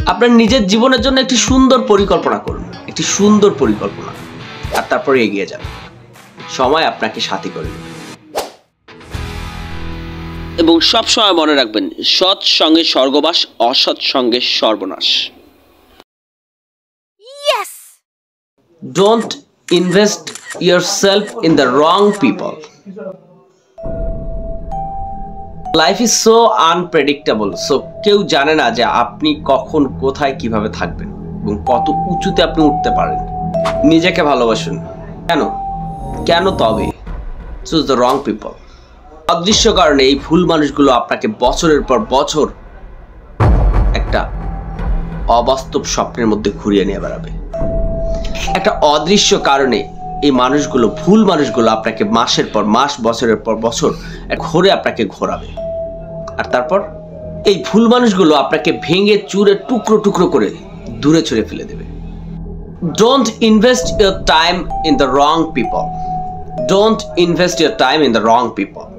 আপনার নিজের জীবনের জন্য একটি সুন্দর পরিকল্পনা করুন, একটি সুন্দর পরিকল্পনা, আর তারপরে এগিয়ে যান। সময় আপনাকে সাথী করে নেবে। এবং সব সময় মনে রাখবেন, সৎ সঙ্গে স্বর্গবাস, অসৎ সঙ্গে সর্বনাশ। Don't invest yourself in the wrong people. Life is so unpredictable. So কেউ জানে না যে আপনি কখন, কোথায়, কিভাবে থাকবেন এবং কত উঁচুতে আপনি উঠতে পারেন। নিজেকে ভালোবাসুন। কেন তবে? Choose the wrong people. অদৃশ্য কারণে এই ভুল মানুষগুলো আপনাকে বছরের পর বছর একটা অবাস্তব স্বপ্নের মধ্যে ঘুরিয়ে নিয়ে বেড়াবে। একটা অদৃশ্য কারণে এই মানুষগুলো, ভুল মানুষগুলো আপনাকে মাসের পর মাস, বছরের পর বছর ঘোরে আপনাকে ঘোরাবে। আর তারপর এই ভুল মানুষগুলো আপনাকে ভেঙে চুরে টুকরো টুকরো করে দূরে ছুঁড়ে ফেলে দেবে। Don't invest your time in the wrong people. Don't invest your time in the wrong people.